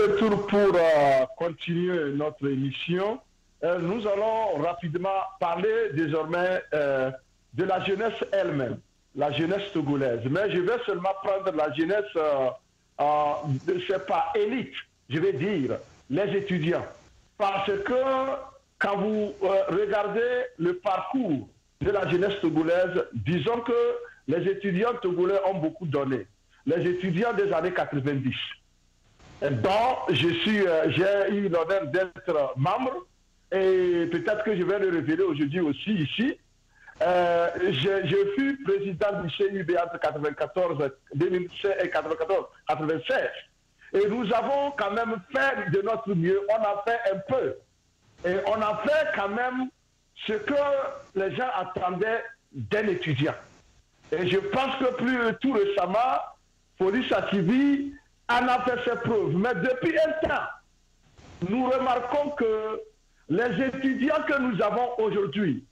Retour pour continuer notre émission. Nous allons rapidement parler désormais de la jeunesse elle-même, la jeunesse togolaise. Mais je vais seulement prendre la jeunesse, c'est pas élite, je vais dire, les étudiants. Parce que quand vous regardez le parcours de la jeunesse togolaise, disons que les étudiants togolais ont beaucoup donné. Les étudiants des années 90. dont j'ai eu l'honneur d'être membre, et peut-être que je vais le révéler aujourd'hui aussi ici. Je fus président du CUB entre 2016 et 96. Et nous avons quand même fait de notre mieux, on a fait un peu. Et on a fait quand même ce que les gens attendaient d'un étudiant. Et je pense que plus tout récemment, Police Activi en a fait ses preuves. Mais depuis un temps, nous remarquons que les étudiants que nous avons aujourd'hui,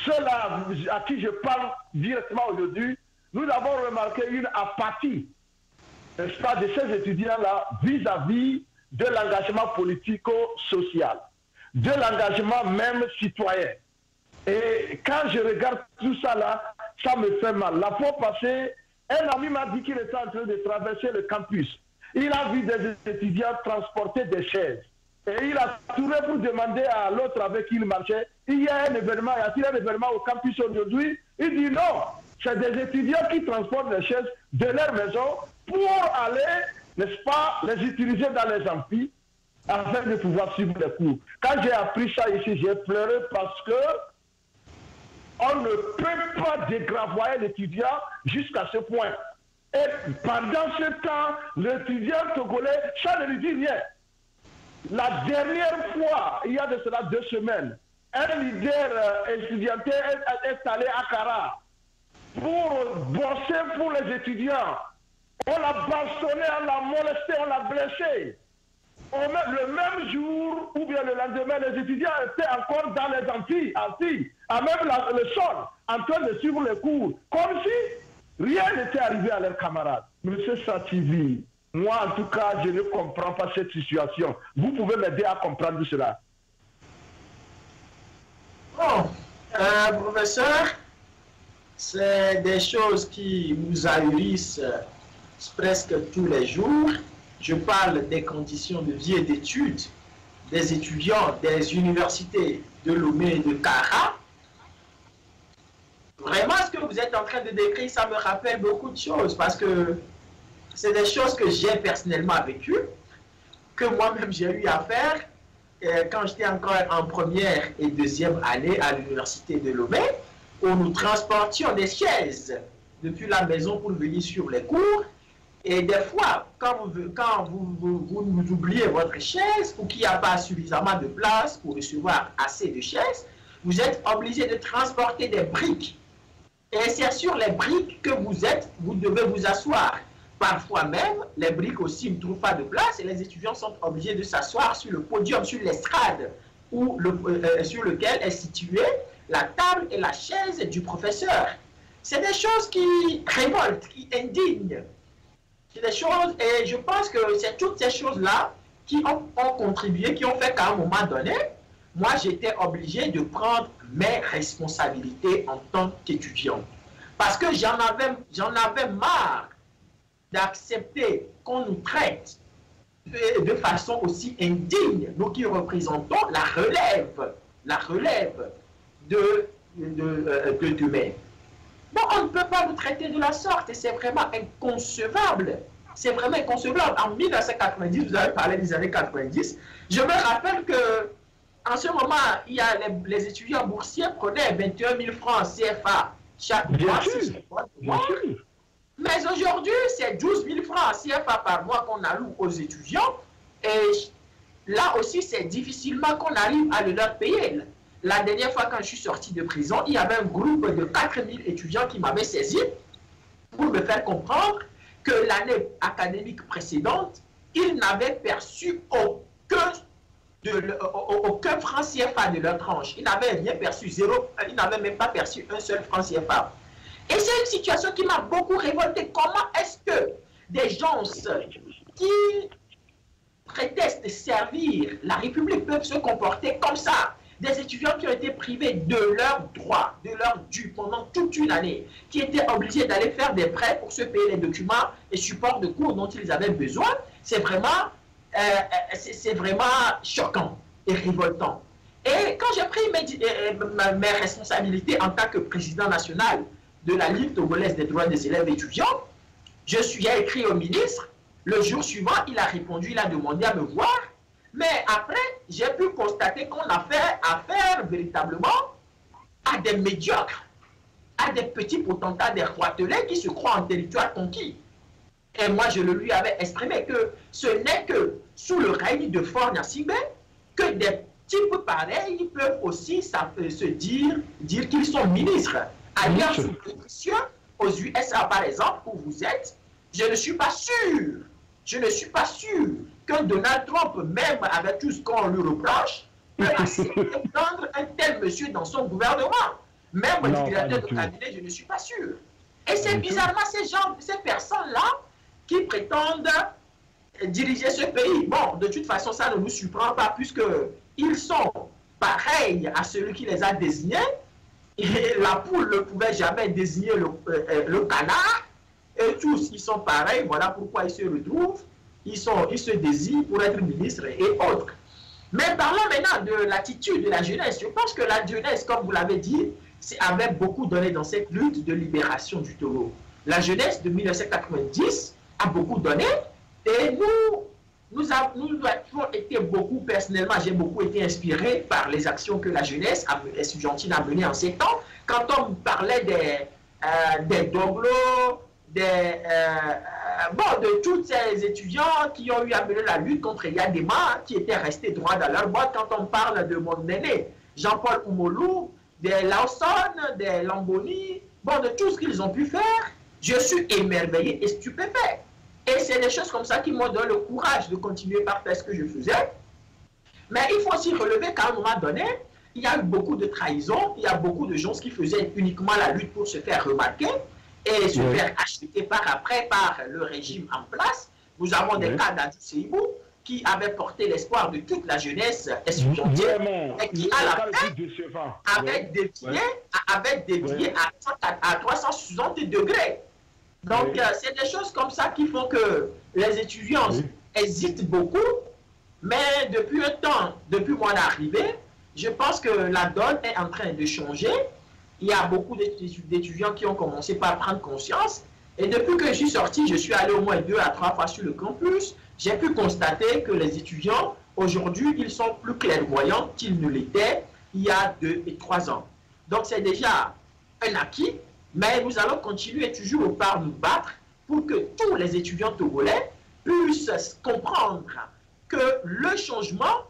ceux-là à qui je parle directement aujourd'hui, nous avons remarqué une apathie, n'est-ce pas, de ces étudiants-là vis-à-vis de l'engagement politico-social, de l'engagement même citoyen. Et quand je regarde tout ça là, ça me fait mal. La fois passée, un ami m'a dit qu'il était en train de traverser le campus. Il a vu des étudiants transporter des chaises. Et il a tourné pour demander à l'autre avec qui il marchait, il y a un événement, y a-t-il un événement au campus aujourd'hui? Il dit non, c'est des étudiants qui transportent les chaises de leur maison pour aller, n'est-ce pas, les utiliser dans les amphis afin de pouvoir suivre les cours. Quand j'ai appris ça ici, j'ai pleuré parce que on ne peut pas dégravoyer l'étudiant jusqu'à ce point. Et pendant ce temps, l'étudiant togolais, ça ne lui dit rien. La dernière fois, il y a de cela 2 semaines, un leader étudiantin est allé à Kara pour bosser pour les étudiants. On l'a bastonné, on l'a molesté, on l'a blessé. Le même jour, ou bien le lendemain, les étudiants étaient encore dans les amphis, à même le sol, en train de suivre les cours, comme si rien n'était arrivé à leurs camarades. Monsieur Sativi, moi en tout cas, je ne comprends pas cette situation. Vous pouvez m'aider à comprendre cela. Bon, professeur, c'est des choses qui nous ahurissent presque tous les jours. Je parle des conditions de vie et d'études des étudiants des universités de Lomé et de Kara. Vraiment, ce que vous êtes en train de décrire, ça me rappelle beaucoup de choses parce que c'est des choses que j'ai personnellement vécues, que moi-même j'ai eu à faire quand j'étais encore en première et deuxième année à l'université de Lomé, où nous transportions des chaises depuis la maison pour venir sur les cours. Et des fois, quand vous oubliez votre chaise ou qu'il n'y a pas suffisamment de place pour recevoir assez de chaises, vous êtes obligé de transporter des briques. Et c'est sur les briques que vous devez vous asseoir. Parfois même, les briques aussi ne trouvent pas de place et les étudiants sont obligés de s'asseoir sur le podium, sur l'estrade sur lequel est située la table et la chaise du professeur. C'est des choses qui révoltent, qui indignent. C'est des choses, et je pense que c'est toutes ces choses-là qui ont contribué, qui ont fait qu'à un moment donné, moi j'étais obligé de prendre mes responsabilités en tant qu'étudiant. Parce que j'en avais marre d'accepter qu'on nous traite de façon aussi indigne, nous qui représentons la relève de demain. Bon, on ne peut pas nous traiter de la sorte et c'est vraiment inconcevable. C'est vraiment inconcevable. En 1990, vous avez parlé des années 90, je me rappelle que en ce moment, il y a les étudiants boursiers prenaient 21 000 francs CFA chaque mois. Mais aujourd'hui, c'est 12 000 francs CFA par mois qu'on alloue aux étudiants. Et là aussi, c'est difficilement qu'on arrive à le leur payer. La dernière fois, quand je suis sorti de prison, il y avait un groupe de 4 000 étudiants qui m'avaient saisi pour me faire comprendre que l'année académique précédente, ils n'avaient perçu aucun franc CFA de leur tranche. Ils n'avaient rien perçu, zéro, ils n'avaient même pas perçu un seul franc CFA. Et c'est une situation qui m'a beaucoup révolté. Comment est-ce que des gens qui de servir la République peuvent se comporter comme ça. Des étudiants qui ont été privés de leurs droits, de leurs dûs pendant toute une année, qui étaient obligés d'aller faire des prêts pour se payer les documents et supports de cours dont ils avaient besoin, c'est vraiment choquant et révoltant. Et quand j'ai pris mes responsabilités en tant que président national de la Ligue togolaise des droits des élèves étudiants, j'ai écrit au ministre. Le jour suivant, il a répondu, il a demandé à me voir. Mais après, j'ai pu constater qu'on a fait affaire véritablement à des médiocres, à des petits potentats, des roitelets qui se croient en territoire conquis. Et moi, je le lui avais exprimé que ce n'est que sous le règne de Faure Gnassingbé que des types pareils peuvent aussi se dire qu'ils sont ministres. Ailleurs, sous pétition, aux USA par exemple, où vous êtes, je ne suis pas sûr. Je ne suis pas sûr que Donald Trump, même avec tout ce qu'on lui reproche, peut accepter de prendre un tel monsieur dans son gouvernement. Même le directeur de cabinet, je ne suis pas sûr. Et c'est bizarrement ces personnes-là qui prétendent diriger ce pays. Bon, de toute façon, ça ne nous surprend pas puisqu'ils sont pareils à celui qui les a désignés. Et la poule ne pouvait jamais désigner le canard. Et tous, ils sont pareils, voilà pourquoi ils se retrouvent, ils se désignent pour être ministres et autres. Mais parlons maintenant de l'attitude de la jeunesse. Je pense que la jeunesse, comme vous l'avez dit, avait beaucoup donné dans cette lutte de libération du Togo. La jeunesse de 1990 a beaucoup donné et nous avons été beaucoup, personnellement, j'ai beaucoup été inspiré par les actions que la jeunesse estudiantine a menées en ces temps. Quand on parlait des doglos, de tous ces étudiants qui ont eu à mener la lutte contre Yadema, qui étaient restés droits dans leur boîte. Quand on parle de mon aîné, Jean-Paul Oumolou, des Lawson, des Lamboni, de tout ce qu'ils ont pu faire, je suis émerveillé et stupéfait. Et c'est des choses comme ça qui m'ont donné le courage de continuer par faire ce que je faisais. Mais il faut aussi relever qu'à un moment donné, il y a eu beaucoup de trahisons, il y a beaucoup de gens qui faisaient uniquement la lutte pour se faire remarquer et se faire acheter par le régime en place. Nous avons des cas d'Adi Seibou qui avait porté l'espoir de toute la jeunesse estudiantine et qui, à la fin, avait dévié à 360 degrés. Donc, c'est des choses comme ça qui font que les étudiants hésitent beaucoup. Mais depuis un temps, depuis mon arrivée, je pense que la donne est en train de changer. Il y a beaucoup d'étudiants qui ont commencé par prendre conscience. Et depuis que je suis sorti, je suis allé au moins 2 à 3 fois sur le campus. J'ai pu constater que les étudiants, aujourd'hui, ils sont plus clairvoyants qu'ils ne l'étaient il y a 2 et 3 ans. Donc, c'est déjà un acquis. Mais nous allons continuer toujours par nous battre pour que tous les étudiants togolais puissent comprendre que le changement,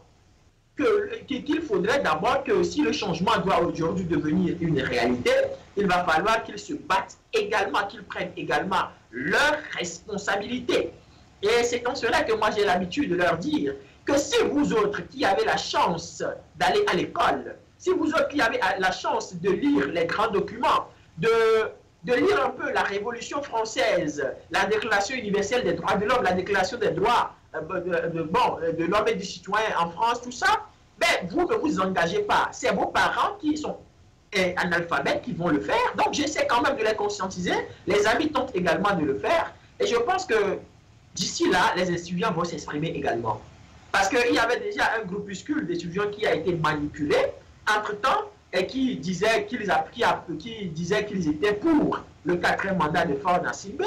qu'il faudrait d'abord que si le changement doit aujourd'hui devenir une réalité, il va falloir qu'ils se battent également, qu'ils prennent également leurs responsabilités. Et c'est en cela que moi j'ai l'habitude de leur dire que si vous autres qui avez la chance d'aller à l'école, si vous autres qui avez la chance de lire les grands documents, de lire un peu la Révolution française, la Déclaration universelle des droits de l'homme, la Déclaration des droits de l'homme et du citoyen en France, tout ça, ben, vous ne vous engagez pas. C'est vos parents qui sont analphabètes qui vont le faire. Donc, j'essaie quand même de les conscientiser. Les amis tentent également de le faire. Et je pense que d'ici là, les étudiants vont s'exprimer également. Parce qu'il y avait déjà un groupuscule d'étudiants qui a été manipulé entre-temps et qui disaient qu'ils étaient pour le 4e mandat de Faure Gnassingbé.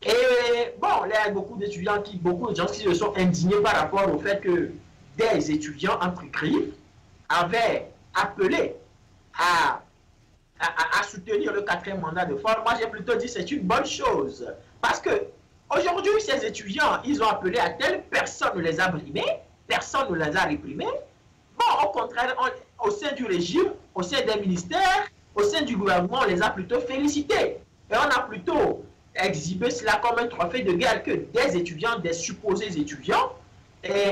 Et bon, il y a beaucoup d'étudiants, beaucoup de gens qui se sont indignés par rapport au fait que des étudiants entre griffes avaient appelé à soutenir le 4e mandat de Faure. Moi, j'ai plutôt dit que c'est une bonne chose. Parce que aujourd'hui, ces étudiants, ils ont appelé à tel, personne ne les a brimés, personne ne les a réprimés. Bon, au contraire, au sein du régime, au sein des ministères, au sein du gouvernement, on les a plutôt félicités. Et on a plutôt exhibé cela comme un trophée de guerre que des étudiants, des supposés étudiants,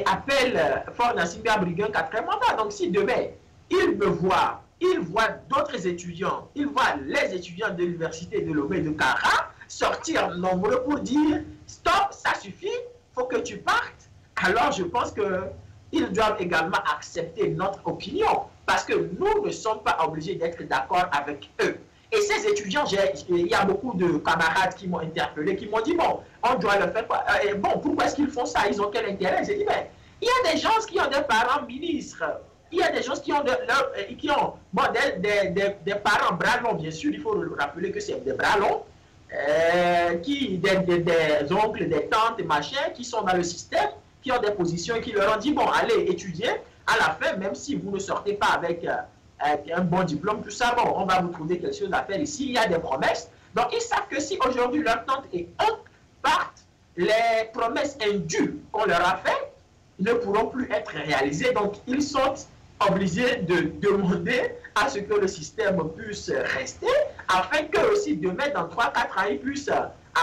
appellent Faure Gnassingbé à briguer un 4e mandat. Donc si demain, ils me voient, ils voient d'autres étudiants, ils voient les étudiants de l'université de Lomé de Kara sortir nombreux pour dire « Stop, ça suffit, il faut que tu partes ». alors je pense qu'ils doivent également accepter notre opinion, parce que nous ne sommes pas obligés d'être d'accord avec eux. Et ces étudiants, il y a beaucoup de camarades qui m'ont interpellé, qui m'ont dit, bon, on doit le faire quoi? Bon, pourquoi est-ce qu'ils font ça? Ils ont quel intérêt? J'ai dit, mais il y a des gens qui ont des parents ministres, il y a des gens qui ont, bon, des parents bras longs, bien sûr, il faut le rappeler que c'est des bras longs, des oncles, des tantes, des machins, qui sont dans le système, qui ont des positions et qui leur ont dit, bon, allez étudier, à la fin, même si vous ne sortez pas avec un bon diplôme, tout ça, bon, on va vous trouver quelque chose à faire ici, il y a des promesses. Donc, ils savent que si aujourd'hui leur tante et oncle partent, les promesses indues qu'on leur a faites ne pourront plus être réalisées. Donc, ils sont obligés de demander à ce que le système puisse rester, afin qu'eux aussi, demain, dans 3-4 ans, ils puissent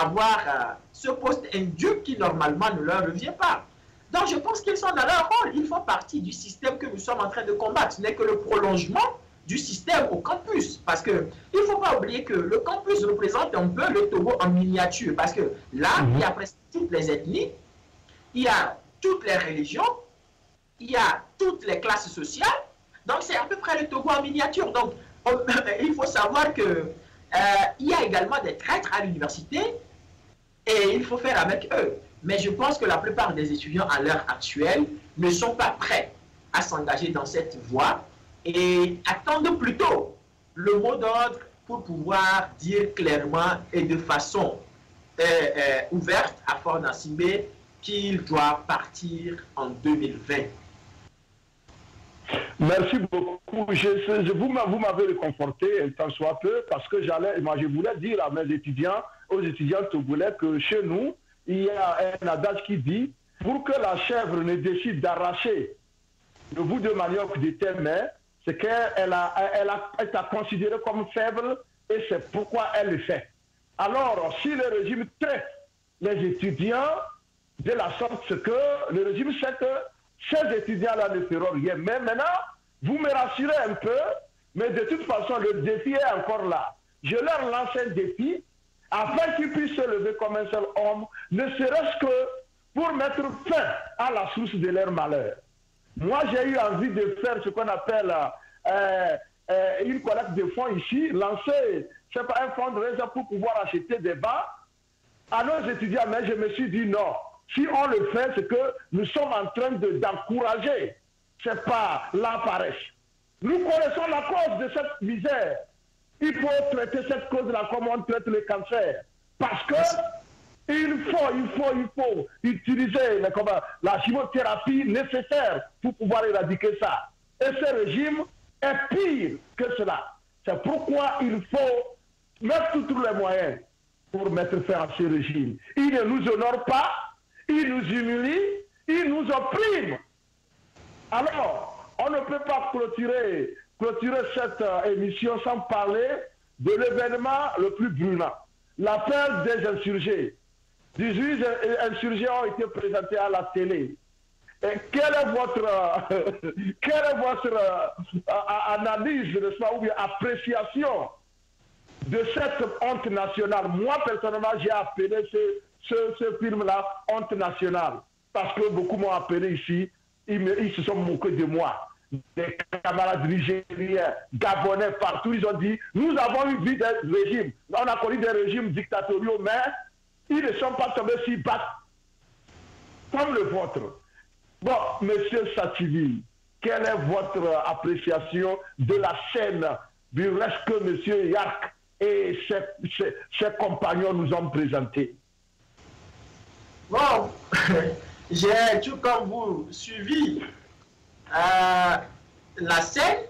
avoir ce poste indu qui, normalement, ne leur revient pas. Donc, je pense qu'ils sont dans leur rôle. Ils font partie du système que nous sommes en train de combattre. Ce n'est que le prolongement du système au campus. Parce qu'il ne faut pas oublier que le campus représente un peu le Togo en miniature. Parce que là, il y a presque toutes les ethnies, il y a toutes les religions, il y a toutes les classes sociales. Donc, c'est à peu près le Togo en miniature. Donc, il faut savoir qu'il y a également des traîtres à l'université et il faut faire avec eux. Mais je pense que la plupart des étudiants à l'heure actuelle ne sont pas prêts à s'engager dans cette voie et attendent plutôt le mot d'ordre pour pouvoir dire clairement et de façon ouverte à Fort Nassimé qu'il doit partir en 2020. Merci beaucoup. Vous m'avez réconforté tant soit peu parce que je voulais dire à mes étudiants, aux étudiants togolais que chez nous, il y a un adage qui dit, pour que la chèvre ne décide d'arracher le bout de manioc de tes mains, c'est qu'elle t'a considéré comme faible et c'est pourquoi elle le fait. Alors, si le régime traite les étudiants de la sorte, c'est que le régime sait que ces étudiants-là ne feront rien. Mais maintenant, vous me rassurez un peu, mais de toute façon, le défi est encore là. Je leur lance un défi, afin qu'ils puissent se lever comme un seul homme, ne serait-ce que pour mettre fin à la source de leur malheur. Moi, j'ai eu envie de faire ce qu'on appelle une collecte de fonds ici, lancer, je sais pas, un fonds de réserve pour pouvoir acheter des bancs à nos étudiants, mais je me suis dit non. Si on le fait, c'est que nous sommes en train d'encourager, c'est pas la paresse. Nous connaissons la cause de cette misère. Il faut traiter cette cause-là comme on traite le cancer. Parce que il faut utiliser la chimiothérapie nécessaire pour pouvoir éradiquer ça. Et ce régime est pire que cela. C'est pourquoi il faut mettre tous les moyens pour mettre fin à ce régime. Il ne nous honore pas, il nous humilie, il nous opprime. Alors, on ne peut pas clôturer cette émission sans parler de l'événement le plus brûlant. L'affaire des insurgés. 18 insurgés ont été présentés à la télé. Et quelle est votre analyse, n'est-ce pas, ou bien appréciation de cette honte nationale? Moi, personnellement, j'ai appelé ce film-là honte nationale. Parce que beaucoup m'ont appelé ici, ils se sont moqués de moi. Des camarades nigériens, gabonais, partout, ils ont dit, nous avons eu vu des régimes. On a connu des régimes dictatoriaux, mais ils ne sont pas tombés si bas comme le vôtre. Bon, monsieur Sativi, quelle est votre appréciation de la scène burlesque que monsieur Yark et ses compagnons nous ont présenté? Bon, j'ai tout comme vous suivi la scène,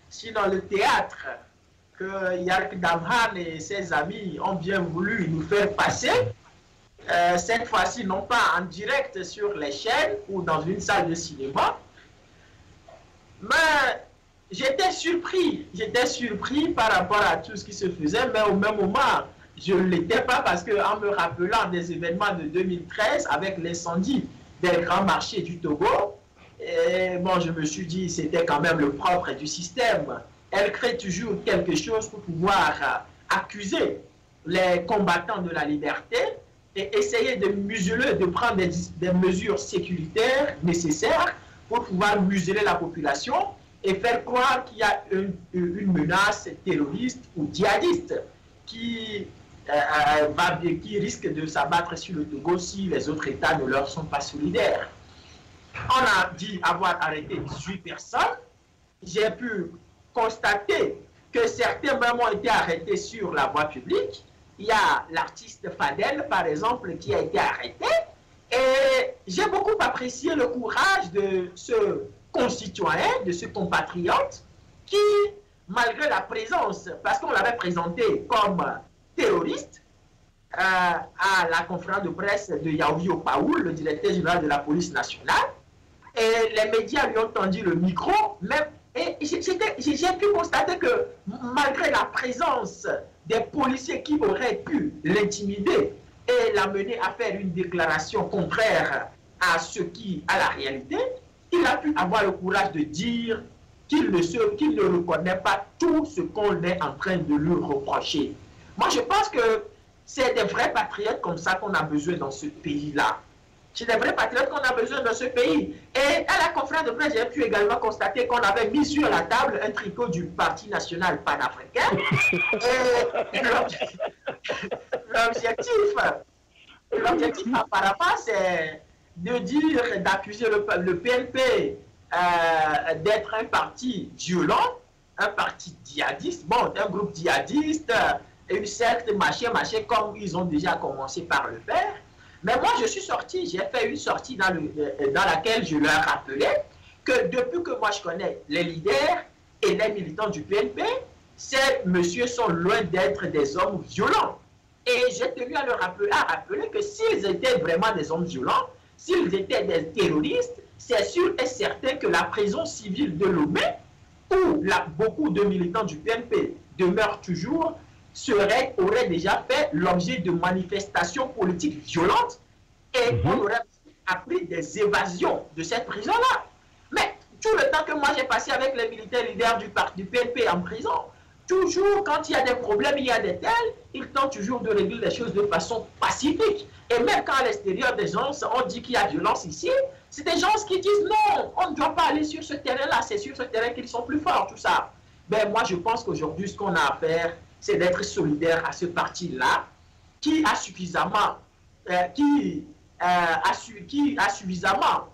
sinon le théâtre que Yark Damhan et ses amis ont bien voulu nous faire passer. Cette fois-ci, non pas en direct sur les chaînes ou dans une salle de cinéma, mais j'étais surpris par rapport à tout ce qui se faisait, mais au même moment, je ne l'étais pas parce qu'en me rappelant des événements de 2013 avec l'incendie des grands marchés du Togo, et bon, je me suis dit c'était quand même le propre du système. Elle crée toujours quelque chose pour pouvoir accuser les combattants de la liberté et essayer de museler, de prendre des mesures sécuritaires nécessaires pour pouvoir museler la population et faire croire qu'il y a une menace terroriste ou djihadiste qui risque de s'abattre sur le Togo si les autres États ne leur sont pas solidaires. On a dit avoir arrêté 18 personnes. J'ai pu constater que certains même ont été arrêtés sur la voie publique. Il y a l'artiste Fadel, par exemple, qui a été arrêté. Et j'ai beaucoup apprécié le courage de ce concitoyen, de ce compatriote, qui, malgré la présence, parce qu'on l'avait présenté comme terroriste, à la conférence de presse de Yaoui Opaoul, le directeur général de la police nationale, et les médias lui ont tendu le micro, et j'ai pu constater que malgré la présence des policiers qui auraient pu l'intimider et l'amener à faire une déclaration contraire à la réalité, il a pu avoir le courage de dire qu'il ne reconnaît pas tout ce qu'on est en train de lui reprocher. Moi, je pense que c'est des vrais patriotes comme ça qu'on a besoin dans ce pays-là. C'est des vrais patriotes qu'on a besoin dans ce pays. Et à la conférence de presse, j'ai pu également constater qu'on avait mis sur la table un tricot du Parti national panafricain. Et l'objectif apparemment, c'est de dire, d'accuser le PNP d'être un parti violent, un parti djihadiste, bon, un groupe djihadiste, une secte, machin, comme ils ont déjà commencé par le faire. Mais moi, je suis sorti, j'ai fait une sortie dans laquelle je leur rappelais que depuis que moi je connais les leaders et les militants du PNP, ces messieurs sont loin d'être des hommes violents. Et j'ai tenu à leur rappeler que s'ils étaient vraiment des hommes violents, s'ils étaient des terroristes, c'est sûr et certain que la prison civile de Lomé, où beaucoup de militants du PNP demeurent toujours, aurait déjà fait l'objet de manifestations politiques violentes et on aurait appris des évasions de cette prison-là. Mais tout le temps que moi j'ai passé avec les militaires leaders du PNP en prison, toujours quand il y a des problèmes, il y a des tels, ils tentent toujours de régler les choses de façon pacifique. Et même quand à l'extérieur des gens, on dit qu'il y a violence ici, c'est des gens qui disent non, on ne doit pas aller sur ce terrain-là, c'est sur ce terrain qu'ils sont plus forts, tout ça. Ben moi je pense qu'aujourd'hui ce qu'on a à faire, c'est d'être solidaire à ce parti-là qui a suffisamment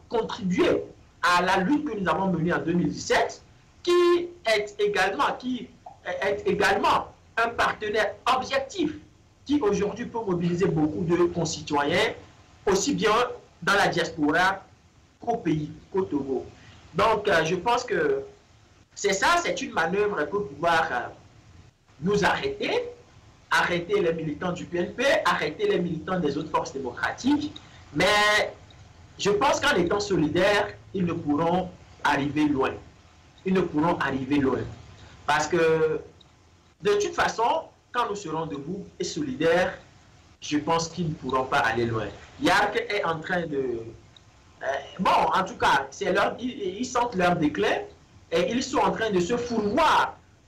contribué à la lutte que nous avons menée en 2017, qui est également un partenaire objectif qui aujourd'hui peut mobiliser beaucoup de concitoyens, aussi bien dans la diaspora qu'au pays, qu'au Togo. Donc je pense que c'est ça, c'est une manœuvre pour pouvoir nous arrêter les militants du PNP, arrêter les militants des autres forces démocratiques, mais je pense qu'en étant solidaires, ils ne pourront arriver loin. Ils ne pourront arriver loin. Parce que, de toute façon, quand nous serons debout et solidaires, je pense qu'ils ne pourront pas aller loin. Yark est en train de... bon, en tout cas, ils sentent leur déclin et ils sont en train de se fourvoyer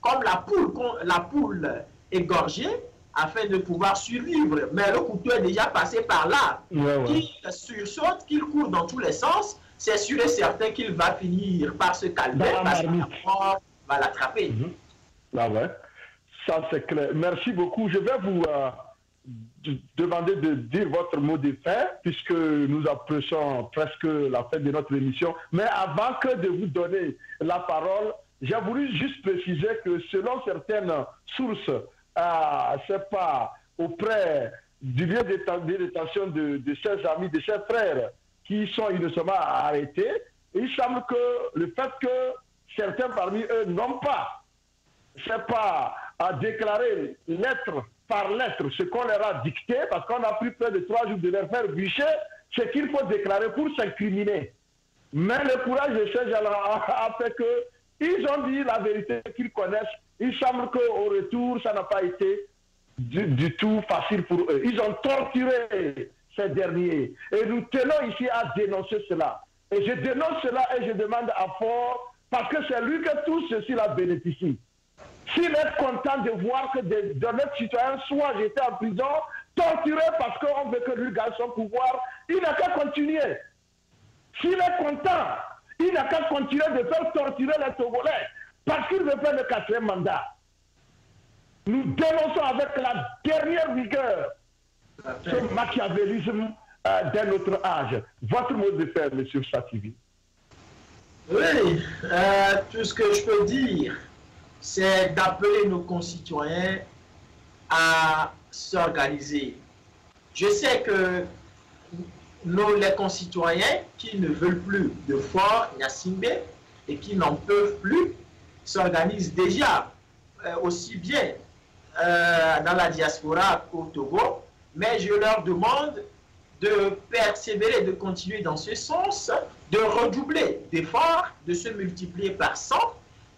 comme la poule égorgée, afin de pouvoir survivre. Mais le couteau est déjà passé par là. Qu'il sursaute, qu'il court dans tous les sens, c'est sûr et certain qu'il va finir par se calmer parce que la mort va l'attraper. Ah ouais, ça c'est clair. Merci beaucoup. Je vais vous demander de dire votre mot de fin, puisque nous approchons presque la fin de notre émission. Mais avant que de vous donner la parole, j'ai voulu juste préciser que selon certaines sources, c'est pas auprès du lieu de détention de ses amis, de ses frères qui sont innocemment arrêtés, il semble que le fait que certains parmi eux n'ont pas, c'est pas à déclarer lettre par lettre ce qu'on leur a dicté, parce qu'on a pris près de 3 jours de leur faire bûcher, ce qu'il faut déclarer pour s'incriminer. Mais le courage de ces gens-là a fait que ils ont dit la vérité qu'ils connaissent. Il semble qu'au retour, ça n'a pas été du tout facile pour eux. Ils ont torturé ces derniers. Et nous tenons ici à dénoncer cela. Et je dénonce cela et je demande à Fort, parce que c'est lui que tout ceci la bénéficie. S'il est content de voir que de notre citoyens soient jetés en prison torturé parce qu'on veut que lui gagne son pouvoir, il n'a qu'à continuer. S'il est content, il n'a qu'à continuer de faire torturer les Togolais parce qu'il veut faire le 4e mandat. Nous dénonçons avec la dernière rigueur ce machiavélisme d'un autre âge. Votre mot de faire, M. Sativi. Oui, tout ce que je peux dire, c'est d'appeler nos concitoyens à s'organiser. Je sais que les concitoyens qui ne veulent plus de Fort Gnassingbé et qui n'en peuvent plus s'organisent déjà aussi bien dans la diaspora qu'au Togo, mais je leur demande de persévérer, de continuer dans ce sens, de redoubler d'efforts, de se multiplier par 100,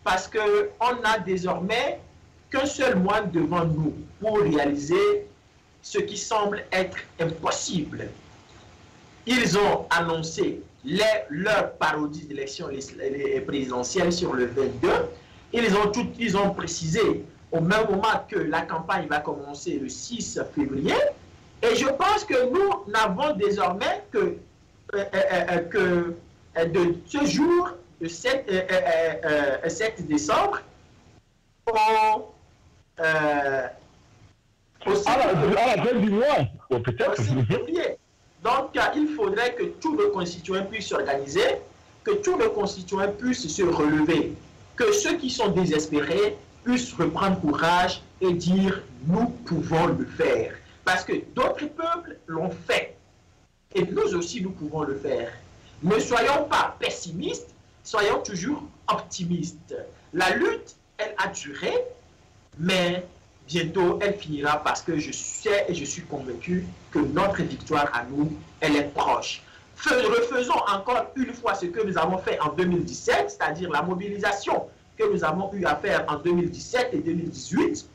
parce qu'on n'a désormais qu'un seul mois devant nous pour réaliser ce qui semble être impossible. Ils ont annoncé leur parodie d'élection présidentielle sur le 22. Ils ont précisé au même moment que la campagne va commencer le 6 février. Et je pense que nous n'avons désormais que de ce jour, de 7 décembre, à la fin du mois, peut-être. Donc, il faudrait que tous nos concitoyens puissent s'organiser, que tous nos concitoyens puissent se relever, que ceux qui sont désespérés puissent reprendre courage et dire « nous pouvons le faire ». Parce que d'autres peuples l'ont fait. Et nous aussi, nous pouvons le faire. Ne soyons pas pessimistes, soyons toujours optimistes. La lutte, elle a duré, mais bientôt, elle finira parce que je sais et je suis convaincu que notre victoire à nous, elle est proche. Refaisons encore une fois ce que nous avons fait en 2017, c'est-à-dire la mobilisation que nous avons eu à faire en 2017 et 2018.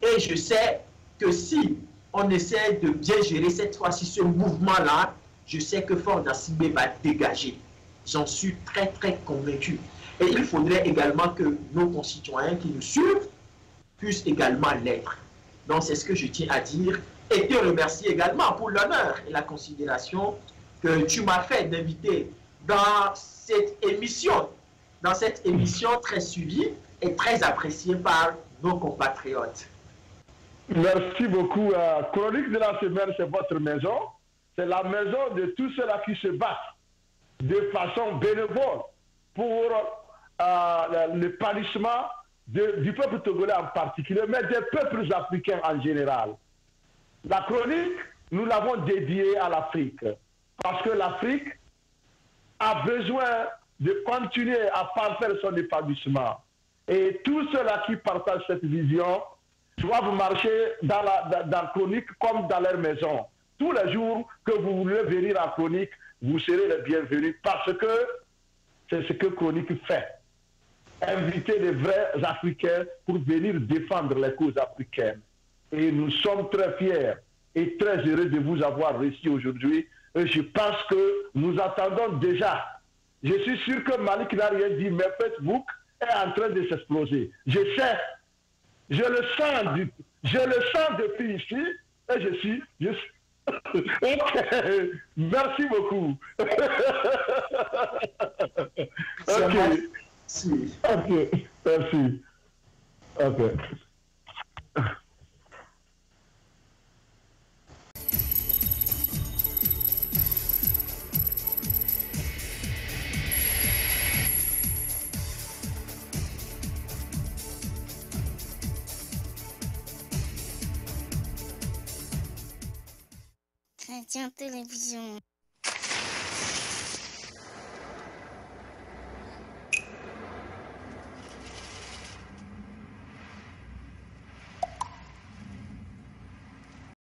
Et je sais que si on essaie de bien gérer cette fois-ci ce mouvement-là, je sais que Fort Gnassingbé va dégager. J'en suis très, très convaincu. Et il faudrait également que nos concitoyens qui nous suivent puissent également l'être. Donc, c'est ce que je tiens à dire. Et te remercier également pour l'honneur et la considération que tu m'as fait d'inviter dans cette émission très suivie et très appréciée par nos compatriotes. Merci beaucoup. Chronique de la semaine, c'est votre maison. C'est la maison de tous ceux-là qui se battent de façon bénévole pour l'épanouissement du peuple togolais en particulier, mais des peuples africains en général. La chronique, nous l'avons dédiée à l'Afrique, parce que l'Afrique a besoin de continuer à parfaire son épanouissement. Et tous ceux-là qui partagent cette vision doivent marcher dans la chronique comme dans leur maison. Tous les jours que vous voulez venir en chronique, vous serez les bienvenus parce que c'est ce que chronique fait. Inviter les vrais Africains pour venir défendre les causes africaines. Et nous sommes très fiers et très heureux de vous avoir reçu aujourd'hui. Et je pense que nous attendons déjà. Je suis sûr que Malik n'a rien dit, mais Facebook est en train de s'exploser. Je sais. Je le sens depuis ici et je suis ok. Merci beaucoup. Ok. Ok. Merci. Ok. Chrétien Télévision.